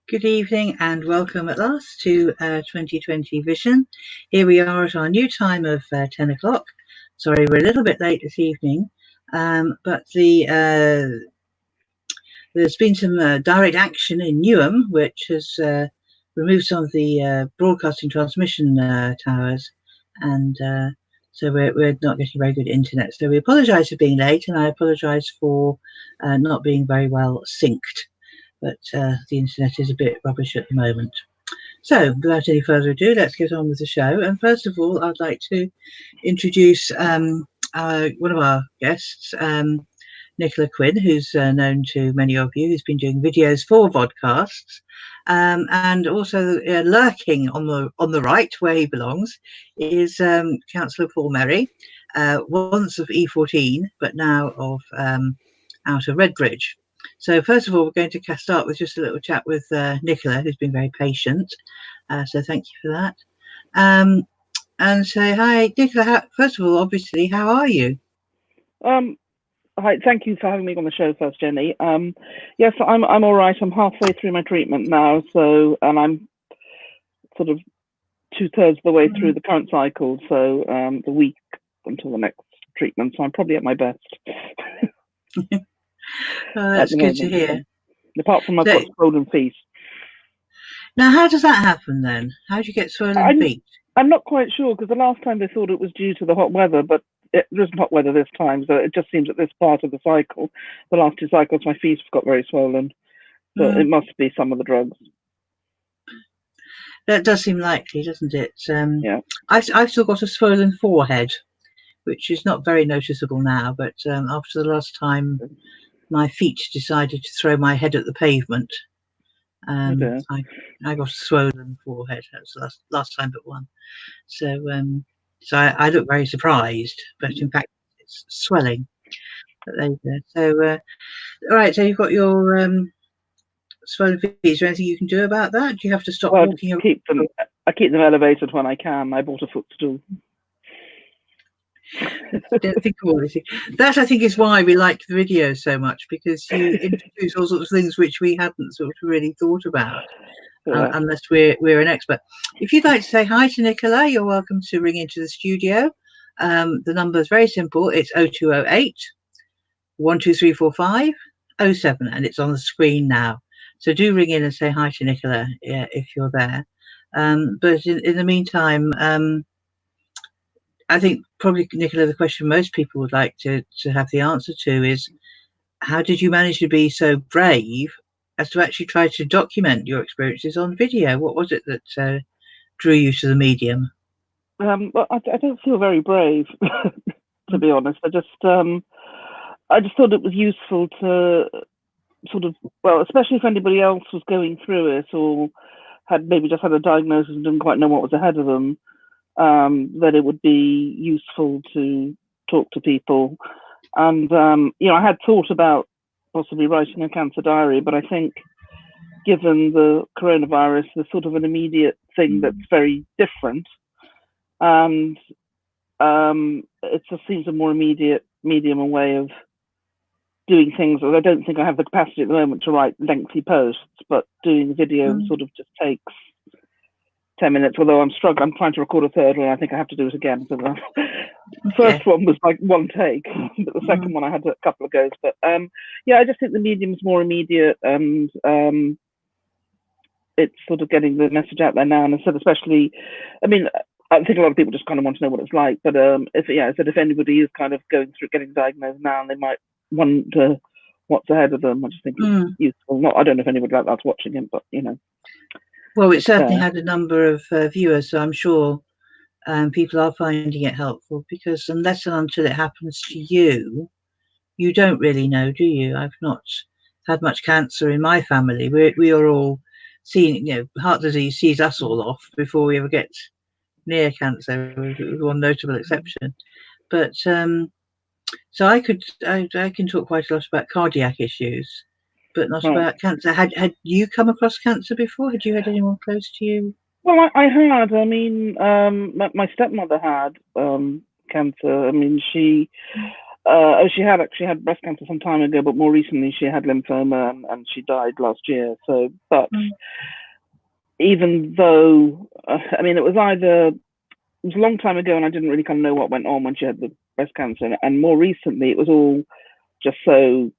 Good evening and welcome at last to 2020 Vision. Here we are at our new time of 10 o'clock. Sorry, we're a little bit late this evening, but there's been some direct action in Newham, which has removed some of the broadcasting transmission towers, and so we're not getting very good internet. So we apologise for being late, and I apologise for not being very well synced. But the internet is a bit rubbish at the moment. So without any further ado, let's get on with the show. And first of all, I'd like to introduce one of our guests, Nicola Quinn, who's known to many of you, who's been doing videos for Vodcasts, and also lurking on the right, where he belongs, is Councillor Paul Merry, once of E14, but now of out of Redbridge. So first of all, we're going to start with just a little chat with Nicola, who's been very patient. So thank you for that. And say hi, Nicola. First of all, obviously, how are you? Hi, thank you for having me on the show first, Jenny. Yes, I'm all right. I'm halfway through my treatment now, and I'm sort of 2/3 of the way through the current cycle. So the week until the next treatment. So I'm probably at my best. That's good to hear. Apart from I've got swollen feet. Now, how does that happen then? How do you get swollen feet? I'm not quite sure, because the last time they thought it was due to the hot weather, but it wasn't hot weather this time. So it just seems at this part of the cycle, the last 2 cycles, my feet have got very swollen. So it must be some of the drugs. That does seem likely, doesn't it? Yeah. I've still got a swollen forehead, which is not very noticeable now, but after the last time my feet decided to throw my head at the pavement, I got a swollen forehead. That was the last time but one. So I look very surprised, but in fact it's swelling. But there you go. So all right, so you've got your swollen feet. Is there anything you can do about that? Do you have to stop walking? I keep them elevated when I can. I bought a footstool. Don't think of all this. That I think is why we like the video so much, because you introduce all sorts of things which we hadn't sort of really thought about, unless we're an expert. If you'd like to say hi to Nicola, you're welcome to ring into the studio. The number is very simple. It's 0208 12345 07, and it's on the screen now. So do ring in and say hi to Nicola if you're there. But in the meantime, I think probably, Nicola, the question most people would like to have the answer to is, how did you manage to be so brave as to actually try to document your experiences on video? What was it that drew you to the medium? Well, I don't feel very brave, to be honest. I just thought it was useful to sort of, well, especially if anybody else was going through it or had maybe just had a diagnosis and didn't quite know what was ahead of them. That it would be useful to talk to people. And, I had thought about possibly writing a cancer diary, but I think given the coronavirus, there's sort of an immediate thing that's very different. And it just seems a more immediate medium and way of doing things. I don't think I have the capacity at the moment to write lengthy posts, but doing video sort of just takes 10 minutes, although I'm struggling. I'm trying to record a third one. I think I have to do it again. So the first one was like one take, but the second one I had a couple of goes. But I just think the medium's more immediate, and it's sort of getting the message out there now. And I said, especially, I mean, I think a lot of people just kind of want to know what it's like. But if anybody is kind of going through getting diagnosed now, and they might wonder what's ahead of them, I just think it's useful. I don't know if anybody like that's watching it, but Well, it certainly had a number of viewers, so I'm sure people are finding it helpful, because unless and until it happens to you, you don't really know, do you? I've not had much cancer in my family. We are all seeing, heart disease sees us all off before we ever get near cancer, with one notable exception. But so I can talk quite a lot about cardiac issues, but not about cancer. Had you come across cancer before? Had you had anyone close to you? Well, I had. I mean, my stepmother had cancer. I mean, she had actually had breast cancer some time ago, but more recently she had lymphoma, and she died last year. So, but even though, I mean, it was a long time ago, and I didn't really kind of know what went on when she had the breast cancer. And more recently, it was all just so.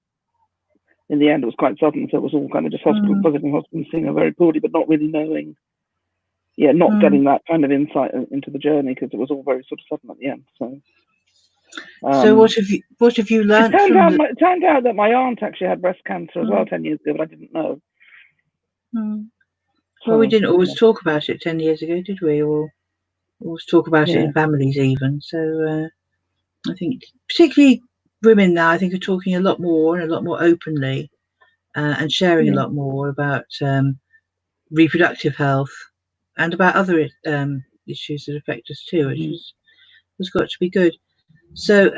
In the end, it was quite sudden, so it was all kind of just visiting hospital, seeing her very poorly, but not really knowing. Yeah, not getting that kind of insight into the journey, because it was all very sort of sudden at the end. So what have you learned it from it turned out that my aunt actually had breast cancer as well 10 years ago, but I didn't know. Well, we didn't always talk about it 10 years ago, did we? Or always talk about it in families even. So I think particularly women now, I think, are talking a lot more and a lot more openly and sharing a lot more about reproductive health and about other issues that affect us too, which has got to be good. So,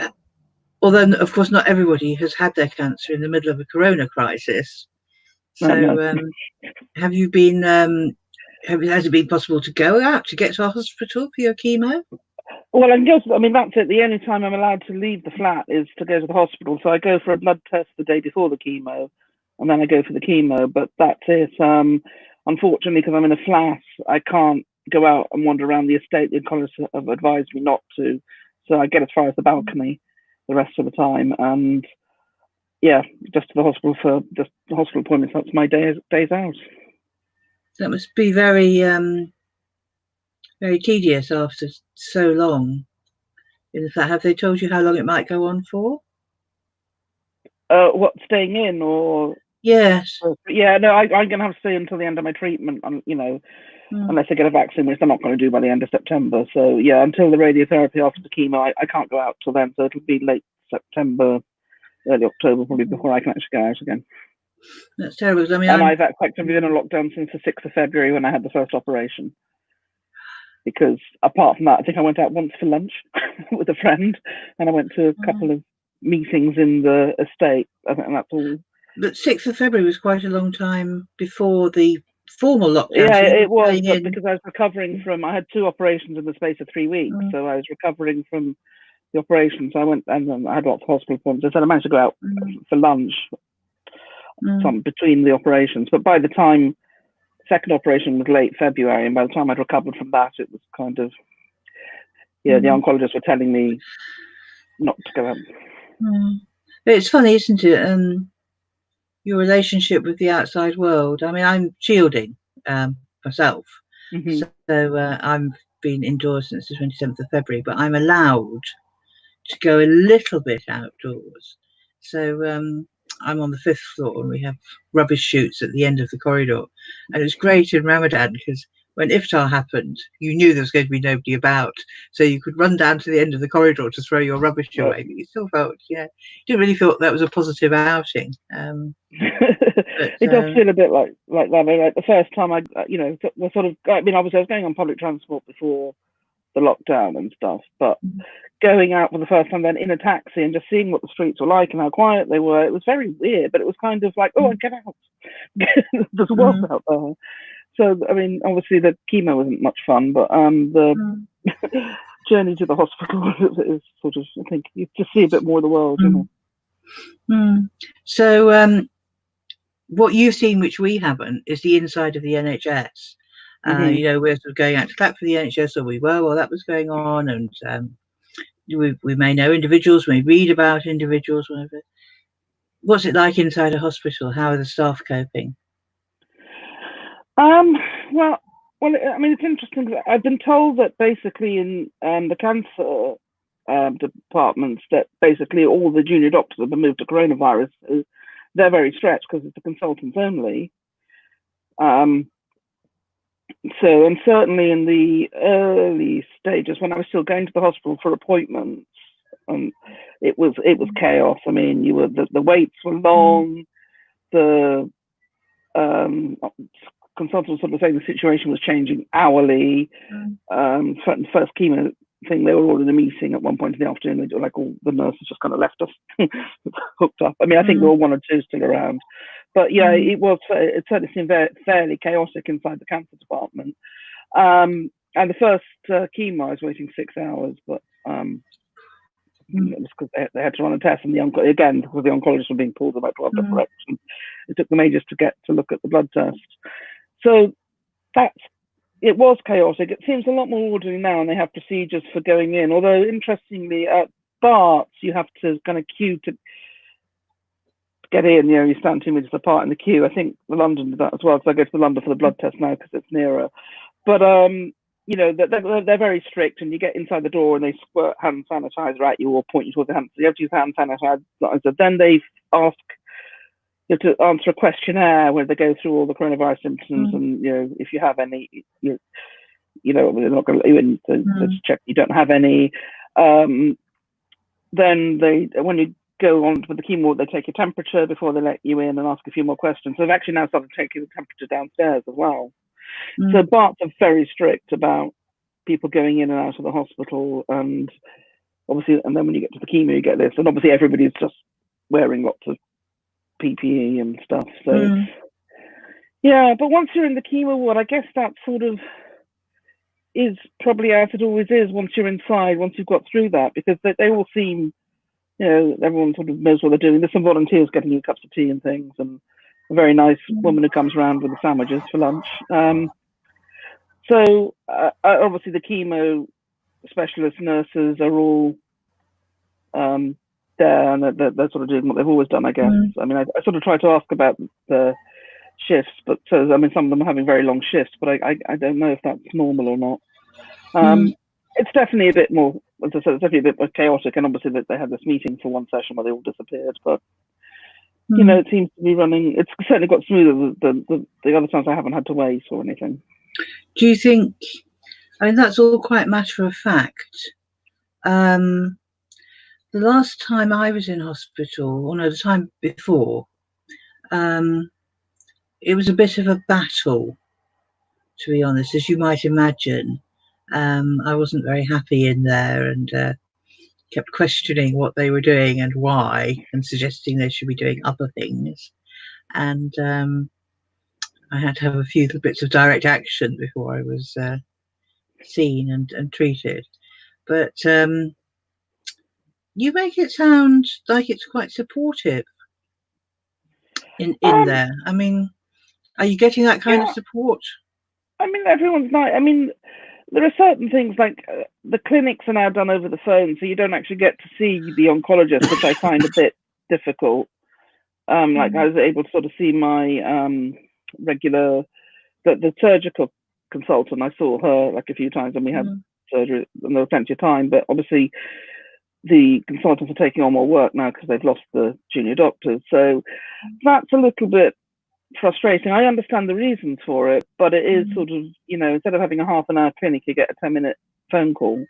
although of course not everybody has had their cancer in the middle of a corona crisis. So, have you been? Has it been possible to go out to get to a hospital for your chemo? Well, I mean, that's it. The only time I'm allowed to leave the flat is to go to the hospital. So I go for a blood test the day before the chemo, and then I go for the chemo. But that's it. Unfortunately, because I'm in a flat, I can't go out and wander around the estate. The oncologists have advised me not to. So I get as far as the balcony the rest of the time. And yeah, just to the hospital for just the hospital appointments. That's my days out. That must be very very tedious after so long. In fact, have they told you how long it might go on for? What, staying in or? Yes. Yeah, no, I'm going to have to stay until the end of my treatment, unless I get a vaccine, which I'm not going to do by the end of September. So yeah, until the radiotherapy after the chemo, I can't go out till then. So it'll be late September, early October, probably, before I can actually go out again. That's terrible. I mean, and I've effectively been on lockdown since the 6th of February when I had the first operation. Because apart from that, I think I went out once for lunch with a friend, and I went to a couple of meetings in the estate. I think that's all. But 6th of February was quite a long time before the formal lockdown. Yeah, it was, but because I was recovering from, I had 2 operations in the space of 3 weeks, so I was recovering from the operation. So I went, and then I had lots of hospital appointments. I said I managed to go out for lunch between the operations, but by the time second operation was late February, and by the time I'd recovered from that, it was kind of, the oncologists were telling me not to go out. It's funny, isn't it? Your relationship with the outside world. I mean, I'm shielding myself, so I've been indoors since the 27th of February, but I'm allowed to go a little bit outdoors. So I'm on the 5th floor, and we have rubbish chutes at the end of the corridor. And it was great in Ramadan because when iftar happened, you knew there was going to be nobody about, so you could run down to the end of the corridor to throw your rubbish away. But you still felt, didn't really feel that was a positive outing. It does feel a bit like that. Like the first time I was sort of, I mean, obviously I was going on public transport before the lockdown and stuff, but going out for the first time then in a taxi and just seeing what the streets were like and how quiet they were, it was very weird, but it was kind of like, oh, get out. There's a world out there. So, I mean, obviously the chemo wasn't much fun, but the journey to the hospital is sort of, I think, you just see a bit more of the world, So, what you've seen, which we haven't, is the inside of the NHS. We're sort of going out to clap for the NHS, or we were while that was going on, and we may know individuals, we may read about individuals, whatever. What's it like inside a hospital? How are the staff coping? Well, I mean, it's interesting. I've been told that basically in the cancer departments, that basically all the junior doctors have been moved to coronavirus. They're very stretched because it's the consultants only. So, and certainly in the early stages, when I was still going to the hospital for appointments, it was chaos. I mean, the waits were long. The consultants sort of saying the situation was changing hourly. First chemo thing, they were all in a meeting at one point in the afternoon. They like all the nurses just kind of left us hooked up. I mean, I think there were 1 or 2 still around, but yeah, it certainly seemed fairly chaotic inside the cancer department. And the first chemo, I was waiting 6 hours, but it was because they had to run a test, and again, because the oncologists were being pulled about 12 directions, it took them ages to get to look at the blood test. So it was chaotic. It seems a lot more orderly now, and they have procedures for going in. Although, interestingly, at Barts, you have to kind of queue to get in. You know, you stand 2 meters apart in the queue. I think London did that as well, because I go to London for the blood test now because it's nearer. But you know, they're very strict, and you get inside the door and they squirt hand sanitizer at you or point you towards the hand. So you have to use hand sanitizer. Then they ask you to answer a questionnaire where they go through all the coronavirus symptoms, and you know, if you have any, you know, they're not going to let you in to check you don't have any. Then when you go on with the chemo, they take your temperature before they let you in and ask a few more questions. So they've actually now started taking the temperature downstairs as well. So Barts are very strict about people going in and out of the hospital, and obviously, and then when you get to the chemo, you get this, and obviously everybody's just wearing lots of PPE and stuff. So yeah, but once you're in the chemo ward, I guess that sort of is probably as it always is once you're inside, once you've got through that, because they all seem, you know, everyone sort of knows what they're doing. There's some volunteers getting you cups of tea and things, and a very nice woman who comes around with the sandwiches for lunch. So obviously the chemo specialist nurses are all there, and they're sort of doing what they've always done, I guess. I mean, I sort of try to ask about the shifts, but so I mean, some of them are having very long shifts, but I don't know if that's normal or not. It's definitely a bit more, as I said, it's definitely a bit more chaotic, and obviously that they had this meeting for one session where they all disappeared, but you know, it seems to be running. It's certainly got smoother than the other times I haven't had to wait or anything. Do you think? I mean, that's all quite matter of fact. The last time I was in hospital, or no, the time before, it was a bit of a battle, to be honest, as you might imagine. I wasn't very happy in there, and kept questioning what they were doing and why, and suggesting they should be doing other things. And I had to have a few little bits of direct action before I was seen and treated. But you make it sound like it's quite supportive in there. I mean, are you getting that kind of support? I mean, everyone's nice. I mean, there are certain things like the clinics are now done over the phone, so you don't actually get to see the oncologist, which I find a bit difficult. Like I was able to sort of see my regular, the surgical consultant. I saw her like a few times, and we had surgery, and there was plenty of time. But obviously, the consultants are taking on more work now because they've lost the junior doctors. So that's a little bit frustrating. I understand the reasons for it, but it is sort of, you know, instead of having a half an hour clinic, you get a 10-minute phone call.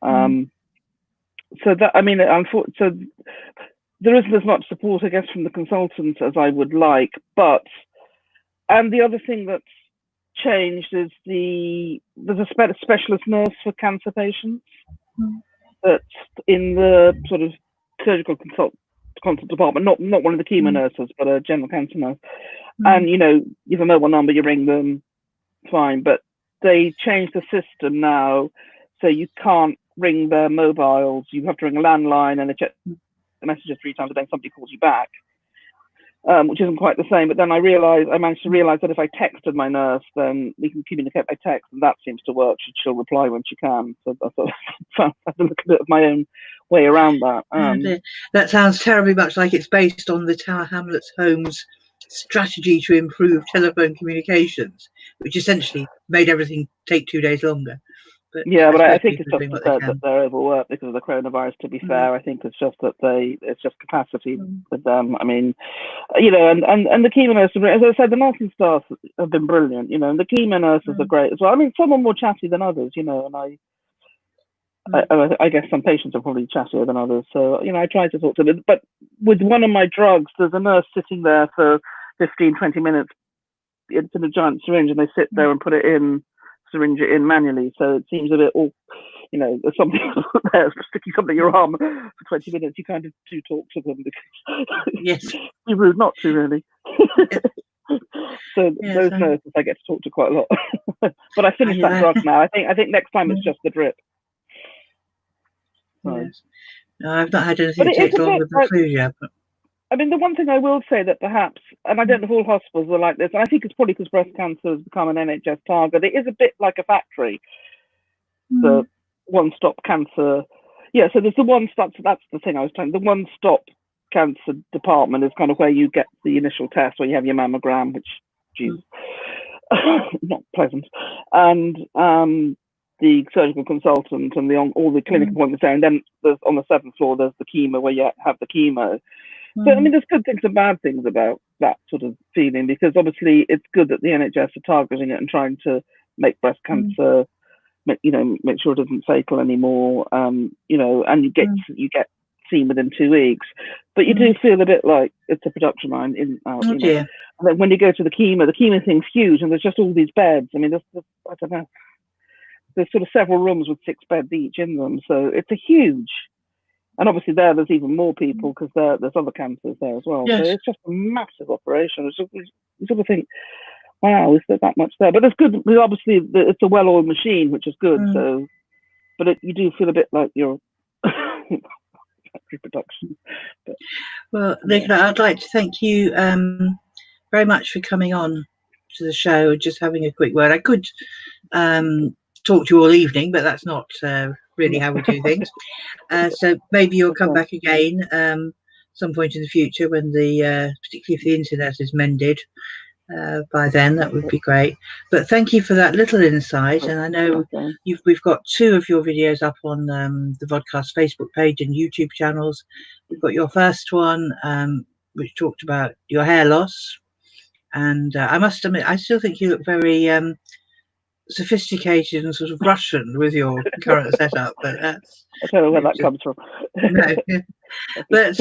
So that, I mean, so there isn't as much support, I guess, from the consultants as I would like. And the other thing that's changed is there's a specialist nurse for cancer patients that's in the sort of surgical consult department, not one of the chemo nurses, but a general cancer nurse. And you know, you have a mobile number, you ring them, fine. But they changed the system now, so you can't ring their mobiles. You have to ring a landline, and they check the messages 3 times a day. Somebody calls you back, which isn't quite the same. But then I managed to realize that if I texted my nurse, then we can communicate by text, and that seems to work. She'll reply when she can. So I thought I had a little bit of my own way around that. That sounds terribly much like it's based on the Tower Hamlets Homes strategy to improve telephone communications, which essentially made everything take 2 days longer. But yeah, but I think it's just that they're overworked because of the coronavirus. To be fair, I think it's just that it's just capacity with them. I mean, you know, and the chemo nurses, as I said, the nursing staff have been brilliant. You know, and the chemo nurses are great as well. I mean, some are more chatty than others. You know, and I guess some patients are probably chattier than others. So, you know, I try to talk to them. But with one of my drugs, there's a nurse sitting there for 15, 20 minutes. It's in a giant syringe, and they sit there and syringe it in manually. So it seems a bit all, you know, there's something there sticking something in your arm for 20 minutes. You kind of do talk to them because yes, you're rude not to, really. So those nurses I get to talk to quite a lot. But I finished that drug now. I think next time it's just the drip. Yes. No, I've not had anything that takes longer than flu jab. I mean, the one thing I will say that perhaps, and I don't know if all hospitals are like this, and I think it's probably because breast cancer has become an NHS target. It is a bit like a factory, the one-stop cancer. Yeah, so there's the one-stop, so that's the thing I was saying. The one-stop cancer department is kind of where you get the initial test, where you have your mammogram, which, geez, not pleasant, and the surgical consultant and all the clinic appointments there. And then on the 7th floor, there's the chemo, where you have the chemo. So, I mean, there's good things and bad things about that sort of feeling, because obviously it's good that the NHS are targeting it and trying to make breast cancer, make sure it isn't fatal anymore, and you get seen within 2 weeks. But you do feel a bit like it's a production line. And then when you go to the chemo thing's huge, and there's just all these beds. I mean, I don't know. There's sort of several rooms with 6 beds each in them, so it's a huge. And obviously there's even more people, because there's other cancers there as well. Yes. So it's just a massive operation. You sort of think, wow, is there that much there? But it's good, because obviously it's a well-oiled machine, which is good. So, but you do feel a bit like you're factory production. But, well, Nicola, I'd like to thank you very much for coming on to the show and just having a quick word. I could talk to you all evening, but that's not really how we do things. So maybe you'll come back again some point in the future, when particularly if the internet is mended by then. That would be great. But thank you for that little insight. And I know we've got 2 of your videos up on the Vodcast Facebook page and YouTube channels. We've got your first one, which talked about your hair loss. And I must admit, I still think you look very sophisticated and sort of Russian with your current setup, but I don't know where that comes from. No, but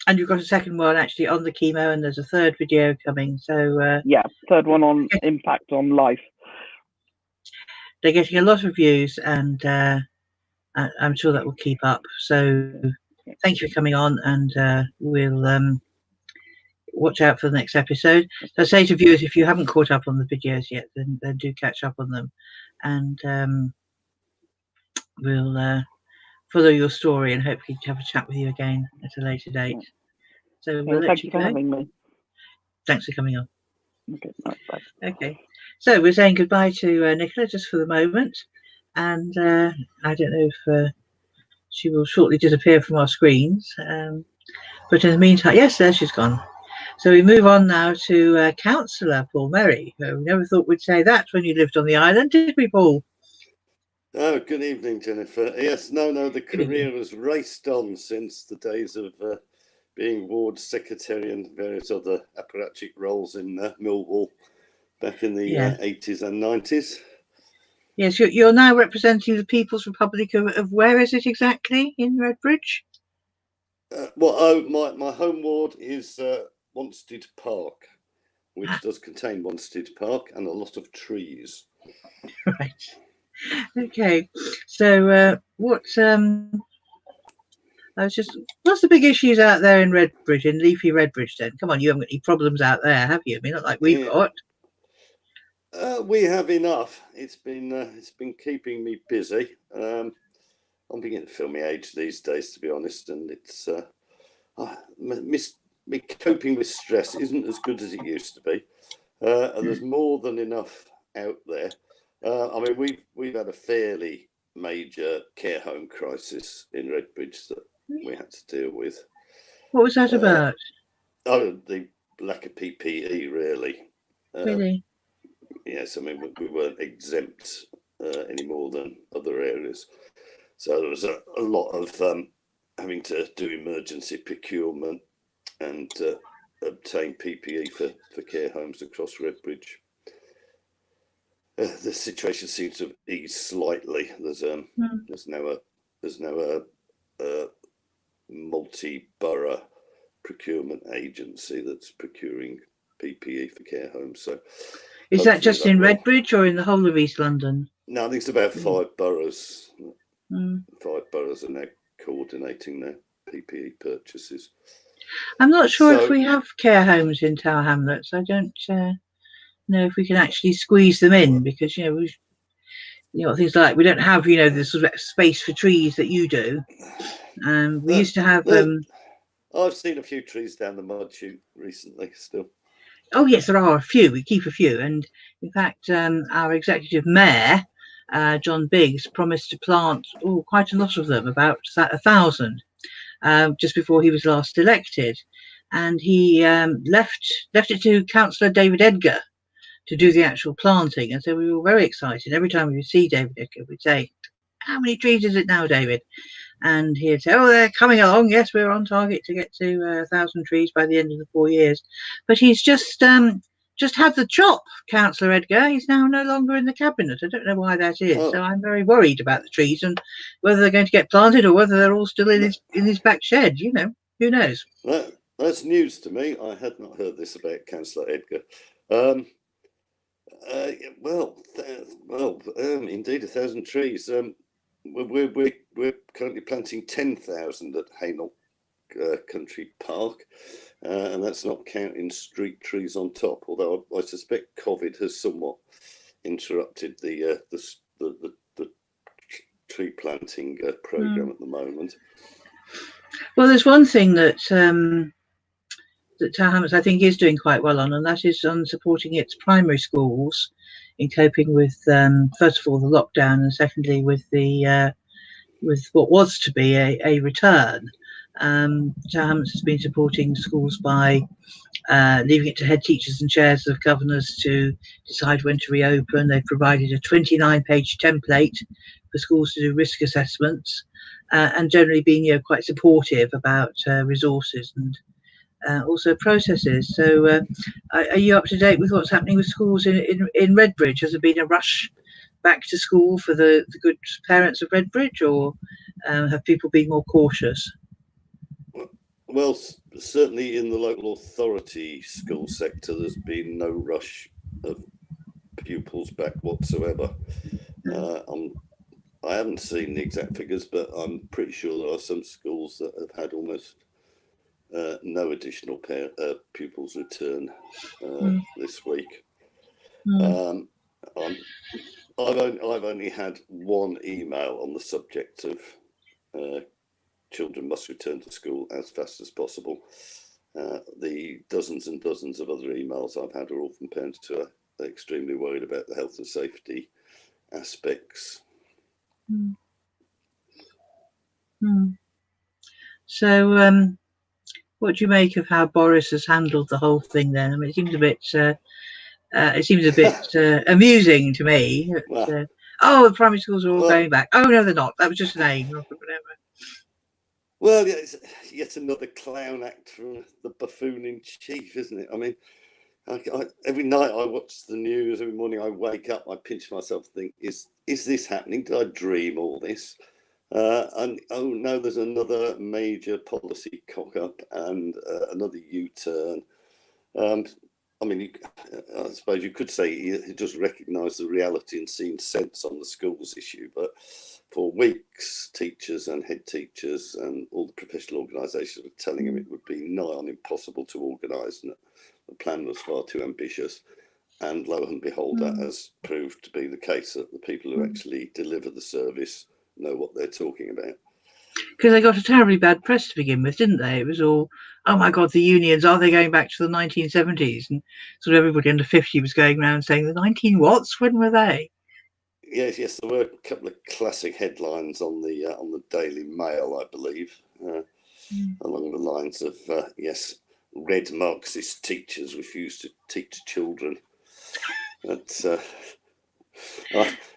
and you've got a second one actually on the chemo, and there's a 3rd video coming. So yeah, 3rd one on impact on life. They're getting a lot of views, and I'm sure that will keep up. So thank you for coming on, and we'll watch out for the next episode. So I say to viewers, if you haven't caught up on the videos yet, then do catch up on them, and we'll follow your story and hopefully have a chat with you again at a later date. So we'll let you go. Thank you for having me. Thanks for coming on. Okay, bye. Okay, so we're saying goodbye to Nicola just for the moment, and I don't know if she will shortly disappear from our screens, but in the meantime, yes, there she's gone. So we move on now to Councillor Paul Merry. We never thought we'd say that when you lived on the island, did we, Paul? Oh, good evening, Jennifer. Yes, no, the career has raced on since the days of being ward secretary and various other apparatchik roles in Millwall back in the 80s and 90s. Yes, you're now representing the People's Republic of where is it exactly in Redbridge? My home ward is Wanstead Park, which does contain Wanstead Park and a lot of trees. Right. Okay. So what's the big issues out there in Redbridge, in leafy Redbridge then? Come on, you haven't got any problems out there, have you? I mean, not like we've got. We have enough. It's been keeping me busy. I'm beginning to feel my age these days, to be honest, and it's me coping with stress isn't as good as it used to be, and there's more than enough out there. I mean, we've had a fairly major care home crisis in Redbridge that we had to deal with. What was that about? The lack of PPE, really. Really? Yes, I mean, we weren't exempt any more than other areas. So there was a lot of having to do emergency procurement and obtain PPE for care homes across Redbridge. The situation seems to have eased slightly. There's now a multi-borough procurement agency that's procuring PPE for care homes. So is that just in Redbridge or in the whole of East London? No, I think it's about 5 boroughs. 5 boroughs are now coordinating their PPE purchases. I'm not sure if we have care homes in Tower Hamlets. I don't know if we can actually squeeze them in, because we've things like we don't have the sort of space for trees that you do. We used to have I've seen a few trees down the mud chute recently still. Oh yes, there are a few. We keep a few, and in fact, our executive mayor, John Biggs, promised to plant quite a lot of them, about 1,000, just before he was last elected, and he left it to Councillor David Edgar to do the actual planting, and so we were very excited. Every time we would see David Edgar, we'd say, "How many trees is it now, David?" And he'd say, "Oh, they're coming along. Yes, we're on target to get to 1,000 trees by the end of the 4 years." But he's just had the chop, Councillor Edgar. He's now no longer in the cabinet. I don't know why that is. Oh. So I'm very worried about the trees and whether they're going to get planted or whether they're all still in his back shed. You know, who knows? That's news to me. I had not heard this about Councillor Edgar. Indeed, 1,000 trees. We're currently planting 10,000 at Hainault Country Park, and that's not counting street trees on top. Although I suspect COVID has somewhat interrupted the tree planting program at the moment. Well, there's one thing that Tower Hamlets, I think, is doing quite well on, and that is on supporting its primary schools in coping with, first of all, the lockdown, and secondly, with what was to be a return. Tower Hamlets has been supporting schools by leaving it to head teachers and chairs of governors to decide when to reopen. They've provided a 29-page template for schools to do risk assessments, and generally being quite supportive about resources and also processes. So are you up to date with what's happening with schools in Redbridge? Has there been a rush back to school for the good parents of Redbridge, or have people been more cautious? Well, certainly in the local authority school sector, there's been no rush of pupils back whatsoever. I haven't seen the exact figures, but I'm pretty sure there are some schools that have had almost no additional pupils return this week. I've only had one email on the subject of children must return to school as fast as possible. The dozens and dozens of other emails I've had are all from parents who are extremely worried about the health and safety aspects. So what do you make of how Boris has handled the whole thing then? I mean, it seems a bit amusing to me. The primary schools are all going back. Oh no, they're not. That was just an aim. Well, yeah, it's yet another clown act from the buffoon in chief, isn't it? I mean, every night I watch the news, every morning I wake up, I pinch myself and think, is this happening? Did I dream all this? And oh no, there's another major policy cock up and another U-turn. I mean, I suppose you could say he just recognised the reality and seen sense on the schools issue, but for weeks, teachers and head teachers and all the professional organisations were telling him it would be nigh on impossible to organise, and that the plan was far too ambitious. And lo and behold, that has proved to be the case, that the people who actually deliver the service know what they're talking about. Because they got a terribly bad press to begin with, didn't they? It was all, oh my God, the unions, are they going back to the 1970s? And sort of everybody under 50 was going around saying, the 19 whats? When were they? Yes, there were a couple of classic headlines on the Daily Mail, I believe, along the lines of, yes, red Marxist teachers refuse to teach children. But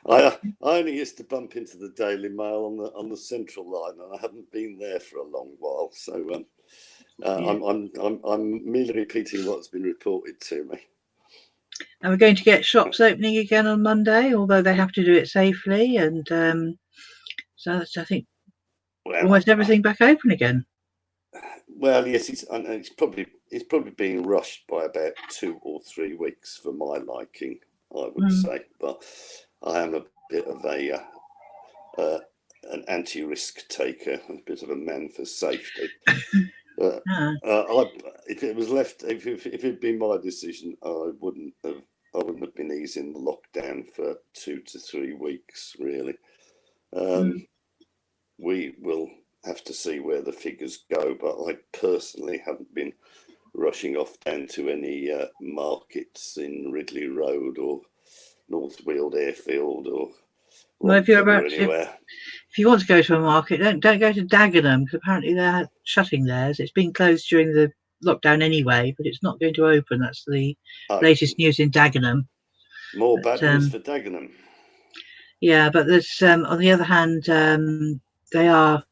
I only used to bump into the Daily Mail on the Central line, and I haven't been there for a long while. So I'm merely repeating what's been reported to me. And we're going to get shops opening again on Monday, although they have to do it safely. And so that's, I think, almost everything back open again. Well, yes, it's probably being rushed by about 2 or 3 weeks for my liking, I would say. But I am a bit of an anti-risk taker, a bit of a man for safety. But if it was left, if it had been my decision, I wouldn't have been easing the lockdown for 2 to 3 weeks, really. We will have to see where the figures go, but I personally haven't been rushing off down to any markets in Ridley Road or North Weald Airfield or Well, if you're about anywhere. if you want to go to a market, don't go to Dagenham, because apparently they're shutting theirs. It's been closed during the lockdown anyway, but it's not going to open. That's the latest news in Dagenham. More bad news for Dagenham. Yeah, but there's on the other hand, they are.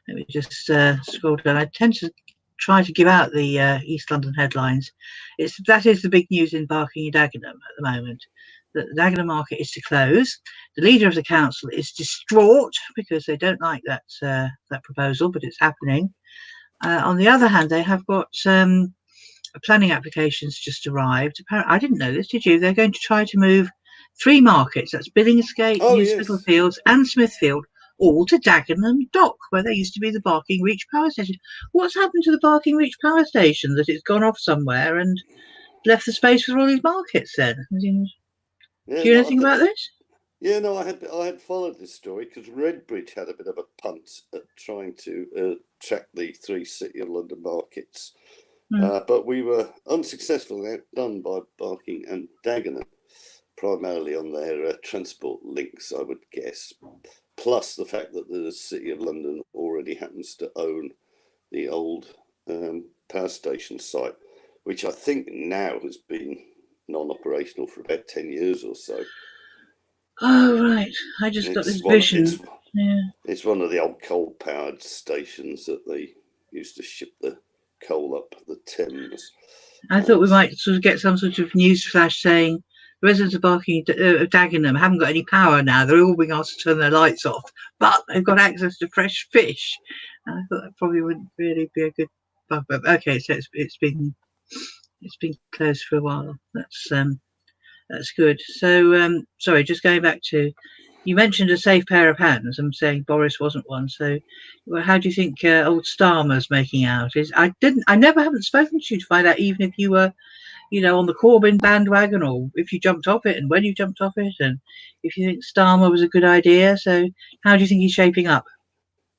Let me just scroll down. I tend to try to give out the East London headlines. That is the big news in Barking and Dagenham at the moment. That the Dagenham market is to close. The leader of the council is distraught because they don't like that proposal, but it's happening. On the other hand, they have got planning applications just arrived. Apparently, I didn't know this, did you? They're going to try to move 3 markets, that's Billingsgate, New Spitalfields and Smithfield, all to Dagenham Dock, where there used to be the Barking Reach power station. What's happened to the Barking Reach power station, that it's gone off somewhere and left the space for all these markets then? Do you know anything about this? Yeah, no, I had followed this story because Redbridge had a bit of a punt at trying to track the 3 City of London markets. But we were unsuccessfully outdone by Barking and Dagenham, primarily on their transport links, I would guess, plus the fact that the City of London already happens to own the old power station site, which I think now has been non-operational for about 10 years or so. Oh, right. I just got this vision. It's one of the old coal-powered stations that they used to ship the coal up the Thames. I thought we might sort of get some sort of news flash saying the residents of Barking Dagenham haven't got any power now. They're all being asked to turn their lights off, but they've got access to fresh fish. And I thought that probably wouldn't really be a good buffer. Okay, so it's been closed for a while. That's good. So sorry, just going back to, you mentioned a safe pair of hands. I'm saying Boris wasn't one. So, how do you think old Starmer's making out? I haven't spoken to you to find out even if you were, on the Corbyn bandwagon, or if you jumped off it and when you jumped off it, and if you think Starmer was a good idea. So, how do you think he's shaping up?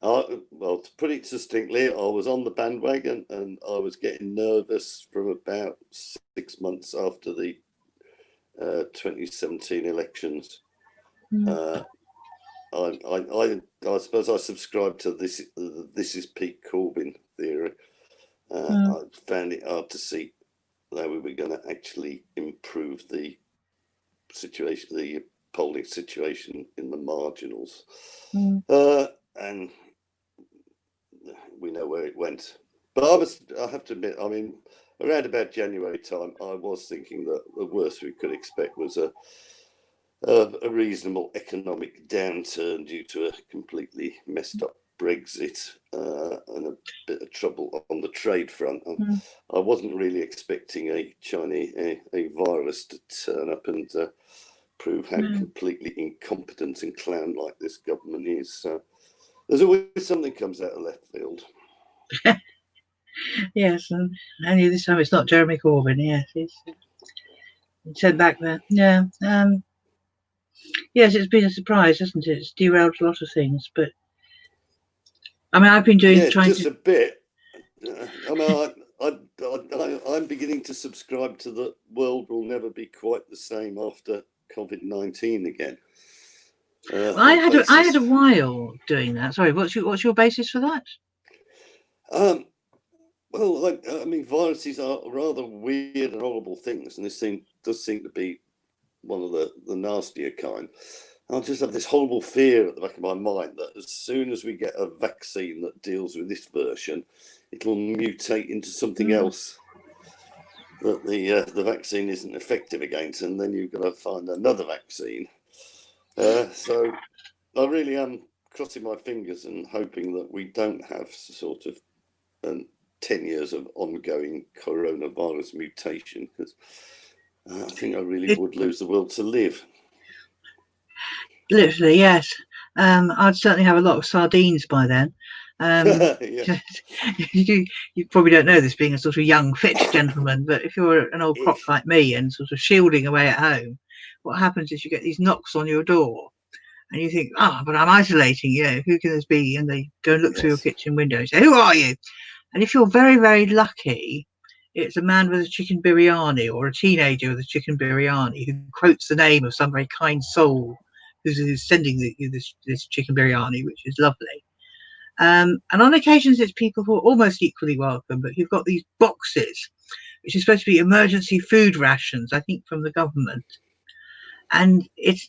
Well, to put it succinctly, I was on the bandwagon and I was getting nervous from about 6 months after the 2017 elections. I suppose I subscribe to this is Pete Corbyn theory. I found it hard to see how we were going to actually improve the situation, the polling situation in the marginals. And we know where it went. But I have to admit, I mean, around about January time, I was thinking that the worst we could expect was a reasonable economic downturn due to a completely messed up Brexit and a bit of trouble on the trade front. I wasn't really expecting a virus to turn up and prove how completely incompetent and clown-like this government is. So there's always something comes out of left field. Yes, and only this time it's not Jeremy Corbyn. Yes, he's sent back there. Yeah. Yes, it's been a surprise, hasn't it? It's derailed a lot of things, but I mean, I've been a bit. I mean, I'm beginning to subscribe to the world will never be quite the same after COVID-19 again. I had a while doing that. Sorry, what's your basis for that? Well, I mean, viruses are rather weird and horrible things, and this does seem to be one of the nastier kind. I just have this horrible fear at the back of my mind that as soon as we get a vaccine that deals with this version, it'll mutate into something else that the vaccine isn't effective against, and then you've got to find another vaccine. So I really am crossing my fingers and hoping that we don't have sort of 10 years of ongoing coronavirus mutation, because I think I really would lose the will to live. Literally, yes. I'd certainly have a lot of sardines by then. You probably don't know this, being a sort of young, fit gentleman, but if you're an old croc like me and sort of shielding away at home, what happens is you get these knocks on your door, and you think, oh, but I'm isolating, who can this be? And they go and look through your Yes. kitchen window and say, who are you? And if you're very, very lucky, it's a man with a chicken biryani or a teenager with a chicken biryani who quotes the name of some very kind soul who's sending you this chicken biryani, which is lovely. And on occasions, it's people who are almost equally welcome, but you've got these boxes, which is supposed to be emergency food rations, I think, from the government. And it's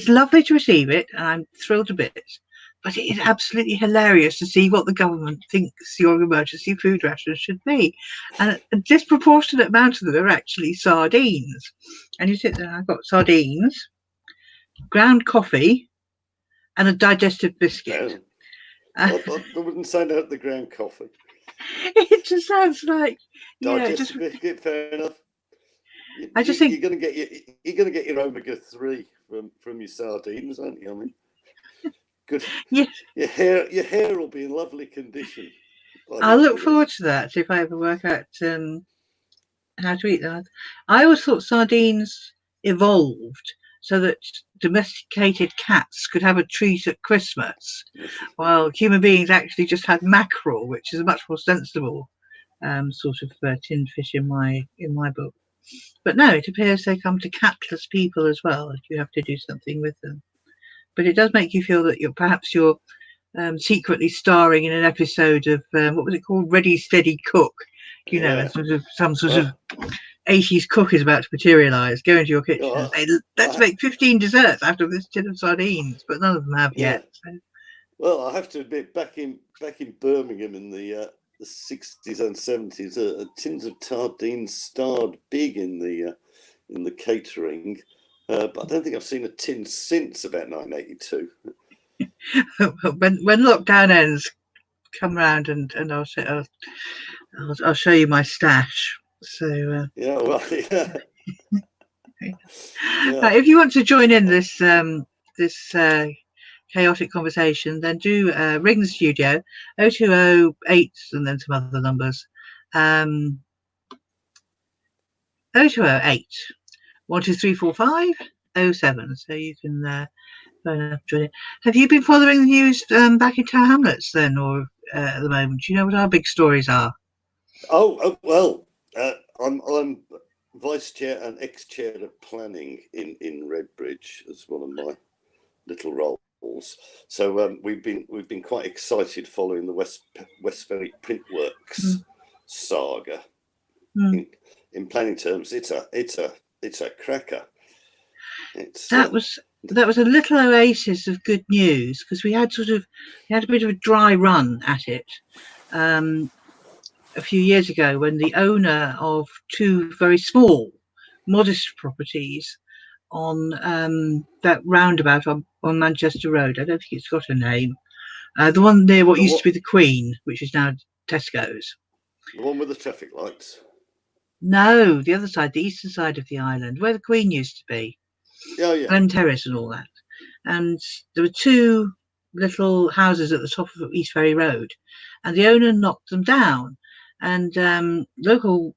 lovely to receive it, and I'm thrilled to bits. But it is absolutely hilarious to see what the government thinks your emergency food rations should be. And a disproportionate amount of them are actually sardines. And you sit there, I've got sardines, ground coffee, and a digestive biscuit. I wouldn't sign out the ground coffee. It just sounds like Digestive biscuit, fair enough. I just think you're going to get your omega-3 from your sardines, aren't you? I mean, good. Yes. Your hair will be in lovely condition. I look forward to that if I ever work out how to eat that. I always thought sardines evolved so that domesticated cats could have a treat at Christmas, while human beings actually just had mackerel, which is a much more sensible sort of tinned fish in my book. But no, it appears they come to catless people as well, if you have to do something with them. But it does make you feel that you're secretly starring in an episode of what was it called, Ready Steady Cook, some sort of 80s cook is about to materialise, go into your kitchen and say, let's make 15 desserts out of this tin of sardines, but none of them have yet. So. Well, I have to admit, back in Birmingham in the 60s and 70s, tins of sardines starred big in the catering, but I don't think I've seen a tin since about 1982. when lockdown ends, come round and I'll show you my stash. So if you want to join in this chaotic conversation, then do ring the studio 0208 and then some other numbers 0208 12345 07. So you can phone up, join in. Have you been following the news back in Tower Hamlets then, or at the moment? Do you know what our big stories are? Well, I'm vice chair and ex-chair of planning in Redbridge as one of my little roles. So we've been quite excited following the West Ferry Printworks saga. In planning terms, it's a cracker. That was a little oasis of good news, because we had a bit of a dry run at it a few years ago when the owner of two very small, modest properties on that roundabout on Manchester Road, I don't think it's got a name, the one near what used to be the Queen, which is now Tesco's. The one with the traffic lights? No, the other side, the eastern side of the island, where the Queen used to be. Glen Terrace and all that. And there were two little houses at the top of East Ferry Road, and the owner knocked them down. And local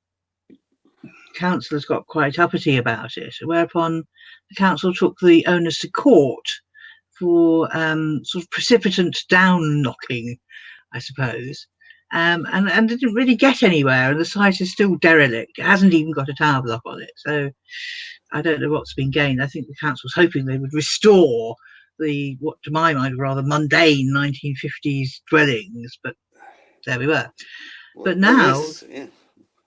councillors got quite uppity about it, whereupon the council took the owners to court for sort of precipitant down knocking, I suppose. And they didn't really get anywhere, and the site is still derelict. It hasn't even got a tower block on it. So I don't know what's been gained. I think the council's hoping they would restore what to my mind, rather mundane 1950s dwellings, but there we were. But now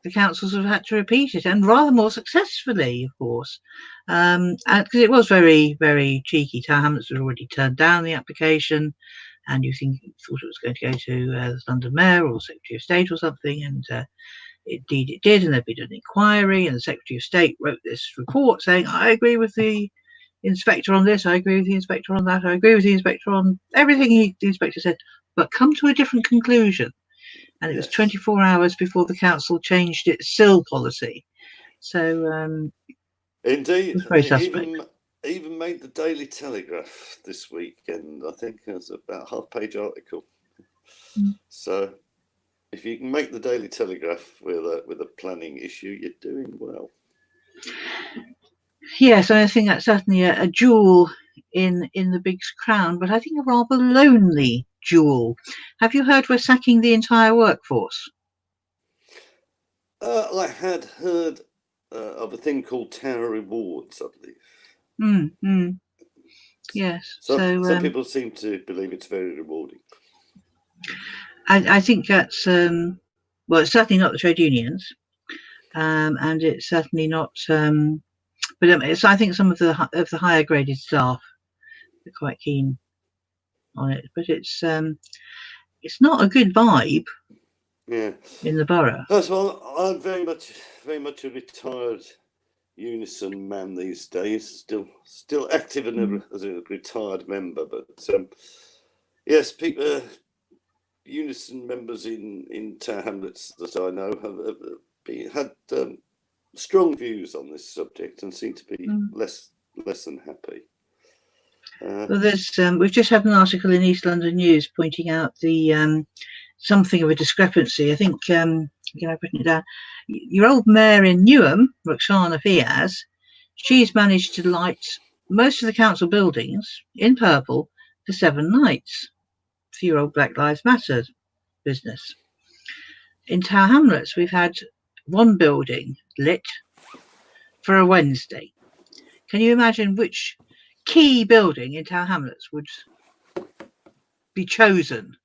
the councils have had to repeat it, and rather more successfully, of course, because it was very, very cheeky. Tower Hamlets had already turned down the application, and you thought it was going to go to the London Mayor or Secretary of State or something, and indeed it did, and there'd been an inquiry, and the Secretary of State wrote this report saying, I agree with the inspector on this, I agree with the inspector on that, I agree with the inspector on everything the inspector said, but come to a different conclusion. And it was 24 hours before the council changed its SIL policy. So indeed, very suspect. Even made the Daily Telegraph this week, and I think it was about a half-page article. So if you can make the Daily Telegraph with a planning issue, you're doing well. Yes, I think that's certainly a jewel in the big crown, but I think a rather lonely jewel. Have you heard we're sacking the entire workforce? I had heard of a thing called Tower Rewards, I believe. Yes. Some people seem to believe it's very rewarding. I think that's well, it's certainly not the trade unions, and it's certainly not. But I think some of the higher graded staff are quite keen on it. But it's not a good vibe. Yeah. In the borough. Well, I'm very much a retired Unison man these days. Still active as a retired member, but yes, people. Unison members in Tower Hamlets that I know have had strong views on this subject and seem to be less than happy. Well, there's we've just had an article in East London News pointing out the something of a discrepancy. I think I've written it down. Your old mayor in Newham, Roxana Fiaz, she's managed to light most of the council buildings in purple for 7 nights for your old Black Lives Matter business. In Tower Hamlets, we've had one building lit for a Wednesday. Can you imagine which key building in Tower Hamlets would be chosen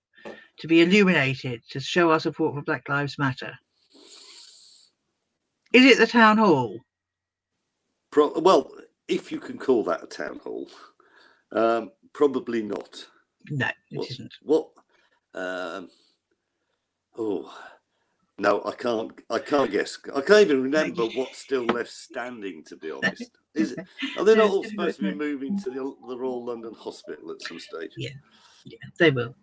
to be illuminated to show our support for Black Lives Matter? Is it the town hall? Well, if you can call that a town hall, probably not. No, it isn't. What? No, I can't guess. I can't even remember what's still left standing, to be honest. Are they not all supposed to be moving to the Royal London Hospital at some stage? Yeah, they will.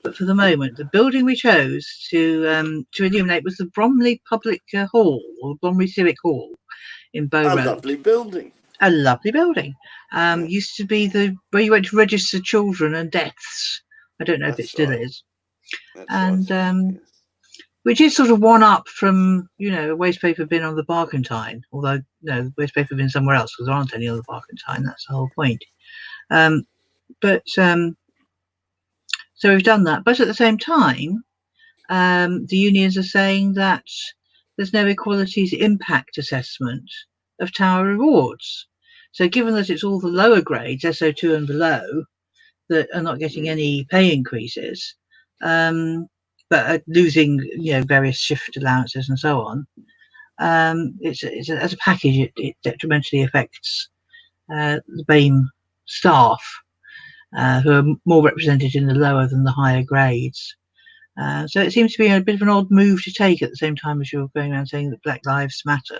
But for the moment, the building we chose to illuminate was the Bromley Public Hall, or Bromley Civic Hall in Bow Road. Lovely building. A lovely building. Used to be where you went to register children and deaths. I don't know if it still is. And yes. Which is sort of one up from, a waste paper bin on the Barkentine, although the waste paper bin somewhere else because there aren't any on the Barkentine. That's the whole point. So we've done that, but at the same time, the unions are saying that there's no equalities impact assessment of Tower Rewards. So given that it's all the lower grades, SO2 and below, that are not getting any pay increases, but are losing, various shift allowances and so on, as a package, it detrimentally affects the BAME staff, who are more represented in the lower than the higher grades. So it seems to be a bit of an odd move to take at the same time as you're going around saying that Black Lives Matter.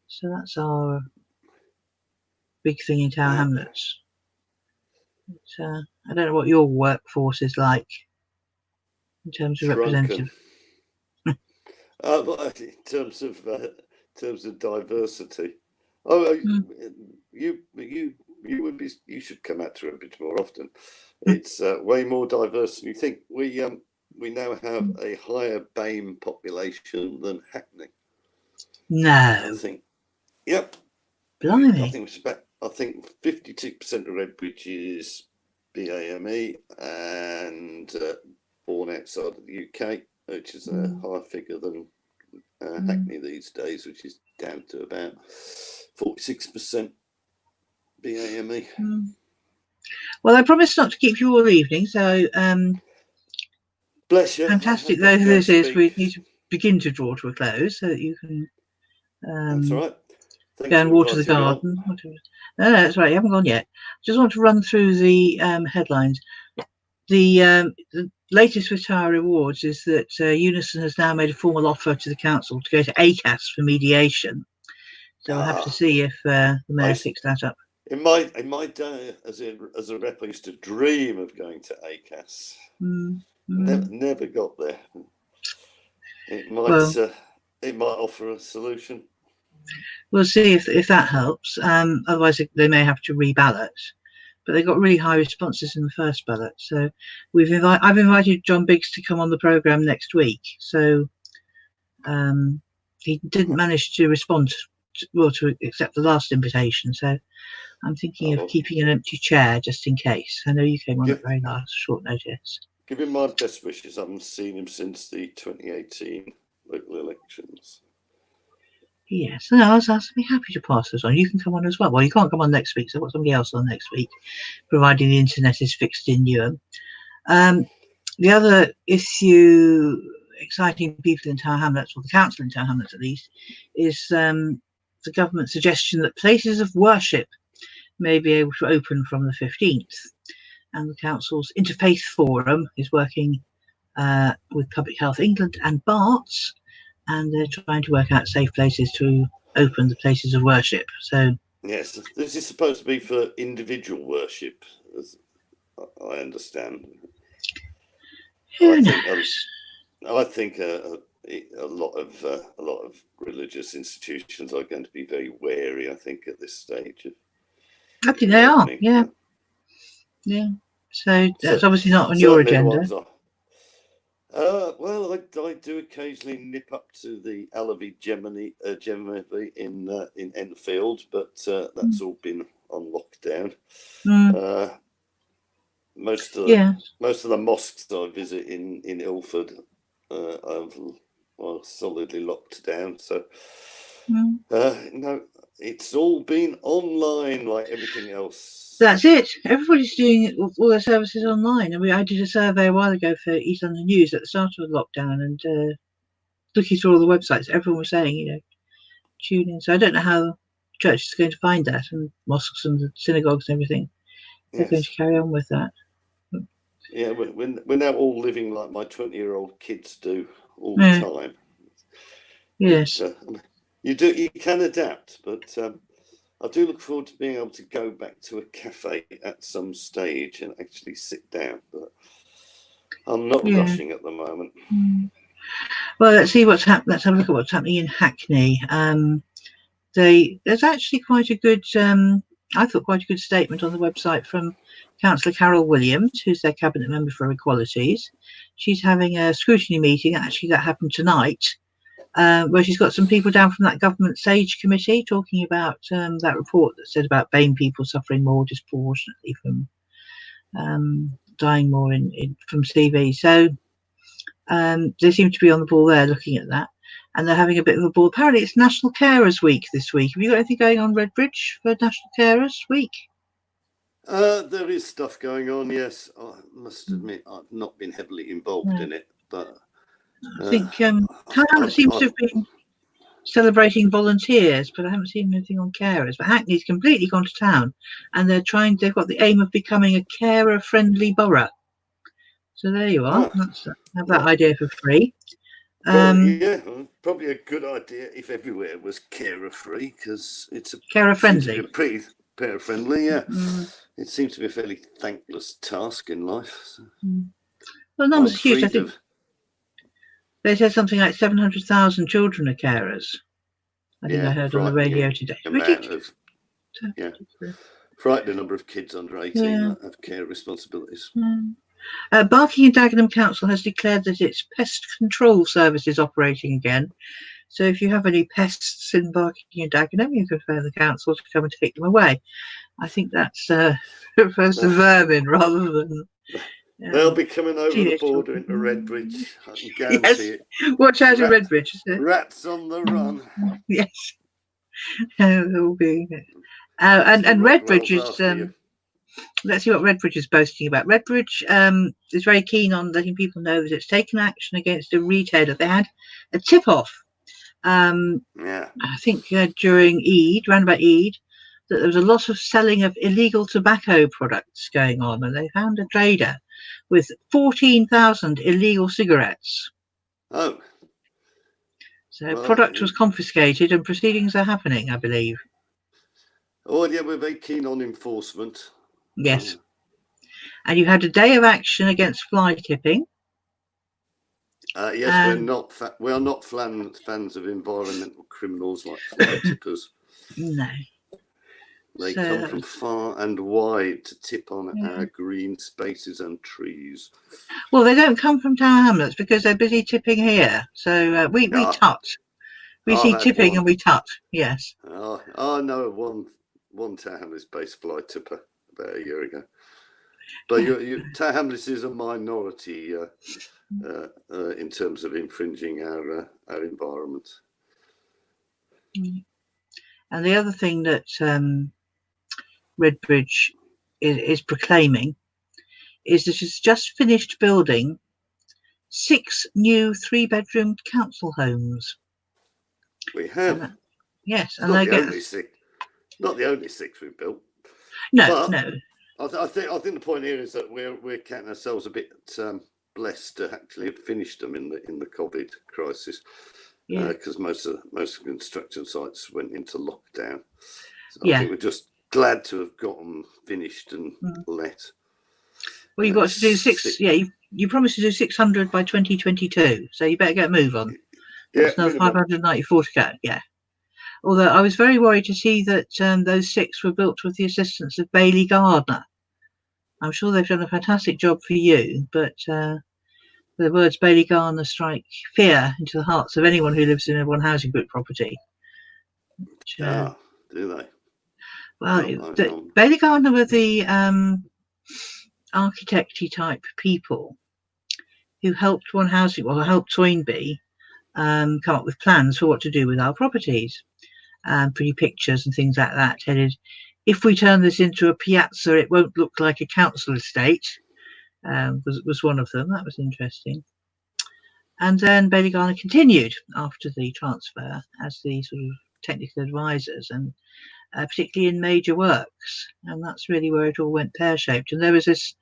So that's our big thing in Tower Hamlets. But, I don't know what your workforce is like in terms of representative. In terms of diversity, you should come out to it a bit more often. It's way more diverse than you think. We now have a higher BAME population than Hackney. No. I think. Yep. Blimey. I think 52% of Redbridge is BAME and born outside of the UK, which is a higher figure than Hackney these days, which is down to about 46% BAME. Well, I promised not to keep you all evening, so bless you. Fantastic though this is, we need to begin to draw to a close so that you can that's all right. Go and water the garden. No, that's right, you haven't gone yet. Just want to run through the headlines. The latest with Tower Rewards is that Unison has now made a formal offer to the council to go to ACAS for mediation. So we'll have to see if the mayor picks that up. In my day as a rep, I used to dream of going to ACAS. Never got there. It might offer a solution. We'll see if that helps. Otherwise, they may have to reballot. But they got really high responses in the first ballot. So I've invited John Biggs to come on the programme next week. So he didn't manage to respond to accept the last invitation. So I'm thinking of keeping an empty chair just in case. I know you came on at very last, short notice. Give him my best wishes. I haven't seen him since the 2018 local elections. Yes, no, I was be happy to pass those on. You can come on as well. Well, you can't come on next week, so I've got somebody else on next week, providing the internet is fixed in Newham. The other issue exciting people in Tower Hamlets, or the council in Tower Hamlets at least, is the government's suggestion that places of worship may be able to open from the 15th. And the council's Interfaith Forum is working with Public Health England and Barts, and they're trying to work out safe places to open the places of worship. So yes, this is supposed to be for individual worship, as I understand. I think a lot of religious institutions are going to be very wary, I think, at this stage. I think they are, yeah. So that's obviously not on your agenda. Well, I do occasionally nip up to the Alavi Gemini in Enfield, but that's all been on lockdown. Most of the mosques I visit in Ilford are solidly locked down. So no, it's all been online like everything else. That's it. Everybody's doing all their services online. I mean, I did a survey a while ago for East London News at the start of the lockdown, and looking through all the websites, everyone was saying, tune in. So I don't know how churches are going to find that, and mosques and synagogues and everything. They're going to carry on with that. Yeah, we're now all living like my 20-year-old kids do all the time. Yes. You can adapt, but I do look forward to being able to go back to a cafe at some stage and actually sit down, but I'm not rushing at the moment. Well, let's see what's happening. Let's have a look at what's happening in Hackney. There's actually quite a good, I thought, quite a good statement on the website from Councillor Carol Williams, who's their cabinet member for equalities. She's having a scrutiny meeting. Actually, that happened tonight, where she's got some people down from that government SAGE committee talking about that report that said about BAME people suffering more disproportionately from dying more from CV. So they seem to be on the ball there looking at that, and they're having a bit of a ball. Apparently it's National Carers Week this week. Have you got anything going on Redbridge for National Carers Week? There is stuff going on, yes. I must admit I've not been heavily involved in it, but I think Town seems to have been celebrating volunteers, but I haven't seen anything on carers. But Hackney's completely gone to town, and they've got the aim of becoming a carer-friendly borough. So there you are. Have that idea for free. Probably a good idea if everywhere was carer-free, because it's carer-friendly. Pretty carer-friendly, It seems to be a fairly thankless task in life. So. Well, the numbers are huge. I think they said something like 700,000 children are carers. I think I heard on the radio today. Frightening number of kids under 18 that have care responsibilities. Barking and Dagenham Council has declared that its pest control service is operating again. So if you have any pests in Barking and Dagenham, you can phone the council to come and take them away. I think that's refers to vermin rather than... They'll be coming over the border into Redbridge. I can guarantee it. Watch out in Redbridge. Rats on the run. Yes. There will be. And Redbridge is... let's see what Redbridge is boasting about. Redbridge is very keen on letting people know that it's taken action against a retailer. They had a tip-off, I think during Eid, round about Eid, that there was a lot of selling of illegal tobacco products going on, and they found a trader with 14,000 illegal cigarettes. Oh. So product was confiscated and proceedings are happening, I believe. Oh, yeah, we're very keen on enforcement. Yes. And you had a day of action against fly tipping. Yes, we are not fans of environmental criminals like fly tippers. No. They come from far and wide to tip on our green spaces and trees. Well, they don't come from Tower Hamlets because they're busy tipping here. So we tut. We see tipping and we tut. Yes. I know one Tower Hamlets-based fly tipper about a year ago. But Tower Hamlets is a minority in terms of infringing our environment. And the other thing that Redbridge is proclaiming is that it's just finished building 6 new 3-bedroom council homes. We have. Yes, and not the only 6 we've built. No. I think the point here is that we're counting ourselves a bit blessed to actually have finished them in the COVID crisis, because most of the construction sites went into lockdown. So I think we're just glad to have got them finished and let. Well, you've got to do 6. You promised to do 600 by 2022, so you better get a move on. There's another 594 to go. Yeah. Although I was very worried to see that those 6 were built with the assistance of Bailey Gardner. I'm sure they've done a fantastic job for you, but the words Bailey Gardner strike fear into the hearts of anyone who lives in a one housing group property. Do they? Well, Bailey Gardner were the architecty type people who helped helped Toynbee come up with plans for what to do with our properties. Pretty pictures and things like that headed, if we turn this into a piazza it won't look like a council estate, was one of them. That was interesting. And then Bailey Gardner continued after the transfer as the sort of technical advisors, and particularly in major works, and that's really where it all went pear-shaped. And there was this,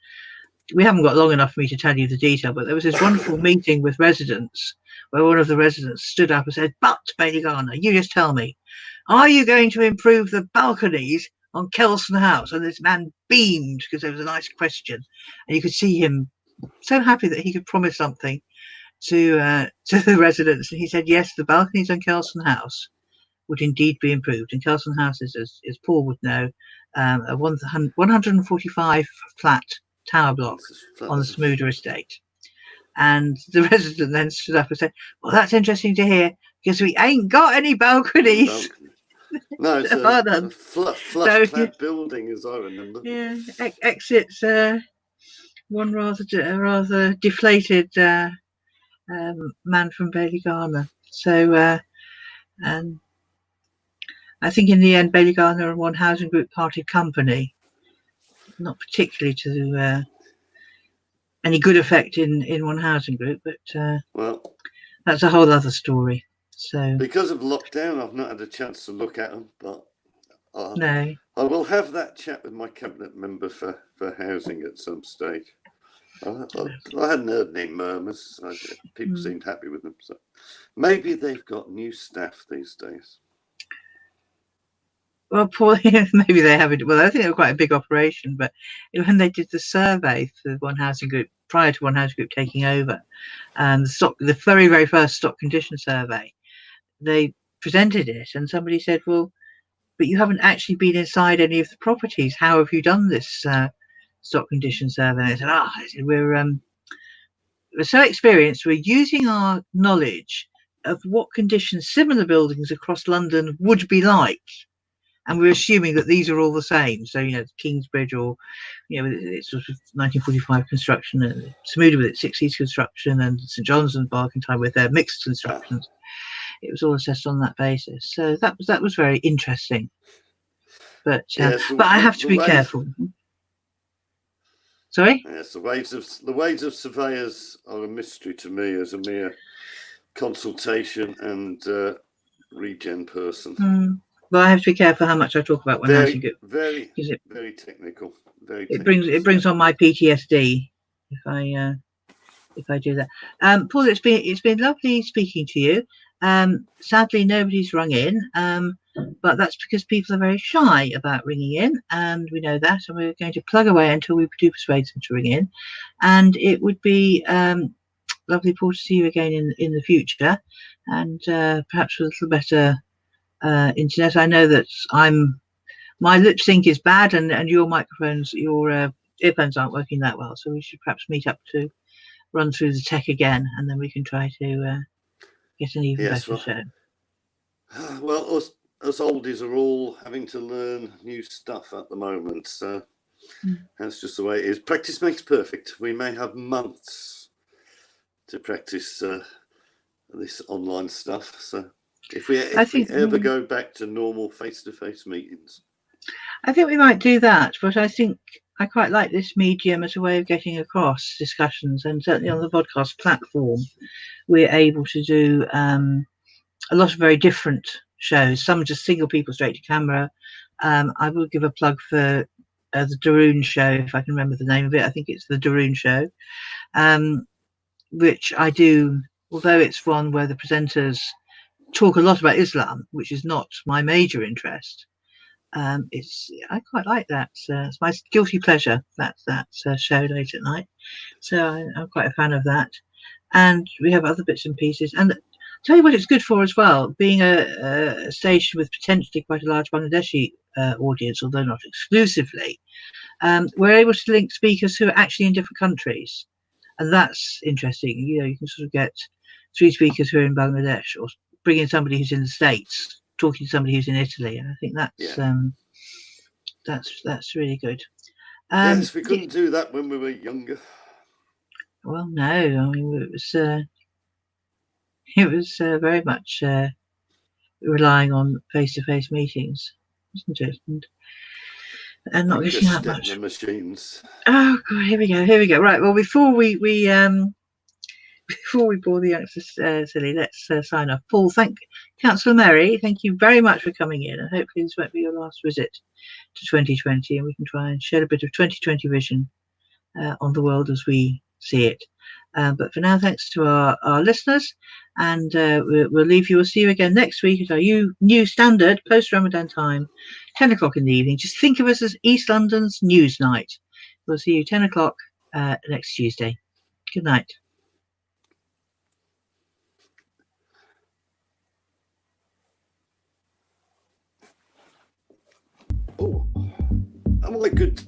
we haven't got long enough for me to tell you the detail, but there was this wonderful meeting with residents where one of the residents stood up and said, "But Bailey Gardner, you just tell me, are you going to improve the balconies on Kelson House?" And this man beamed because there was a nice question, and you could see him so happy that he could promise something to the residents. And he said, yes, the balconies on Kelson House would indeed be improved. And Kelson House is, as Paul would know, a 145 flat tower block on the Smoother estate. And the resident then stood up and said, "Well, that's interesting to hear, because we ain't got any balconies." No, it's a flush-clad building, as I remember. Yeah, exits one rather deflated man from Bailey Gardner. So, and I think in the end, Bailey Gardner and One Housing Group parted company, not particularly to any good effect in One Housing Group, but well, that's a whole other story. So because of lockdown, I've not had a chance to look at them, but no, I will have that chat with my cabinet member for housing at some stage. I hadn't heard any murmurs. People seemed happy with them, so maybe they've got new staff these days. Well, Paul, maybe they haven't. Well, I think they were quite a big operation, but when they did the survey for One Housing Group, prior to One Housing Group taking over, and the very, very first stock condition survey, they presented it, and somebody said, "Well, but you haven't actually been inside any of the properties. How have you done this stock condition survey?" And they said, we're so experienced. We're using our knowledge of what conditions similar buildings across London would be like. And we're assuming that these are all the same. So, Kingsbridge, or, it's sort of 1945 construction, and Smoother with its 60s construction, and St John's and Barkentine with their mixed constructions. It was all assessed on that basis. So that was very interesting. But but I have to be careful. Sorry? Yes, the ways of surveyors are a mystery to me as a mere consultation and regen person. Well, I have to be careful how much I talk about One Housing Group. Very technical. It brings on my PTSD if I do that. Paul, it's been lovely speaking to you. Sadly, nobody's rung in, but that's because people are very shy about ringing in, and we know that, and we're going to plug away until we do persuade them to ring in. And it would be lovely, Paul, to see you again in the future, and perhaps with a little better internet. I know that my lip sync is bad, and your microphones, your earphones aren't working that well, so we should perhaps meet up to run through the tech again, and then we can try to get an even better show. Well, us oldies are all having to learn new stuff at the moment, so that's just the way it is. Practice makes perfect. We may have months to practice this online stuff. So if we ever go back to normal face-to-face meetings, I think we might do that. But I think I quite like this medium as a way of getting across discussions, and certainly on the podcast platform, we're able to do a lot of very different shows. Some just single people straight to camera. I will give a plug for the Daroon show, if I can remember the name of it. I think it's the Daroon show, which I do, although it's one where the presenters talk a lot about Islam, which is not my major interest. I quite like that. It's my guilty pleasure. That's show late at night. So I'm quite a fan of that. And we have other bits and pieces. And tell you what it's good for as well, being a station with potentially quite a large Bangladeshi audience, although not exclusively. We're able to link speakers who are actually in different countries, and that's interesting. You know, you can sort of get 3 speakers who are in Bangladesh, or bring in somebody who's in the States talking to somebody who's in Italy, and I think that's really good. Yes, we couldn't do that when we were younger. Well, no, I mean it was very much relying on face-to-face meetings, wasn't it? And not getting that much. The machines. Oh God, here we go. Right, well, before we bore the youngsters silly, let's sign off. Paul, Councillor Mary, thank you very much for coming in, and hopefully this won't be your last visit to 2020, and we can try and shed a bit of 2020 vision on the world as we see it. But for now, thanks to our listeners, and we'll leave you. We'll see you again next week at our new standard post-Ramadan time, 10 o'clock in the evening. Just think of us as East London's news night. We'll see you 10 o'clock next Tuesday. Good night. Oh, am I good?